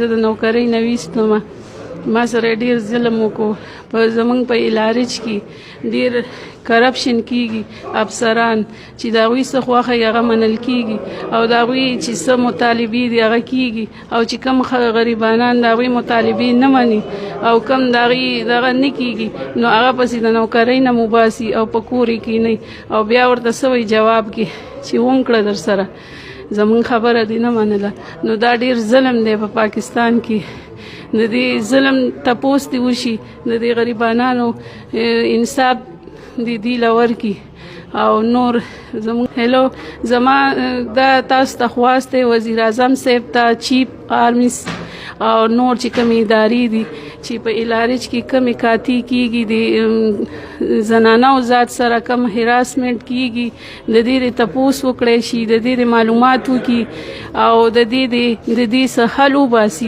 زه د نوکرۍ نه ویستم. ما سره ډیر ظلم وکړو. زمونږ په الارج کې ډیر کرپشن کیږي. افسران چې د هغوی څه خوښه وي هغه منل کیږي او د هغوی چې څه مطالبې دي هغه کیږي او چې کم غریبانان د هغوی مطالبې نه مني او کم د هغوی دغه نه کیږي نو هغه پسې د نوکرۍ نه مباسي او په کور یې کینی او بیا ورته څه وایي جواب کې چې وکړه در سره زمونږ خبره دې نه منله. نو دا ډیر ظلم دی په پاکستان کې. د دې ظلم تپوس دې وشي د دې غریبانانو انصاف دې دی لور کی او نور زمون هلو زما دا تاسو ته خواست وزیر اعظم صاحب ته چیف آرمیس او نور چې کوم ادارې دي چې په الارج کې کم کاتی کیږي د زنانو ذات سره کم هراسمنت کیږي د دې تپوس وکړي شي د دې معلومات وکړي او د دې څه حل وباسي.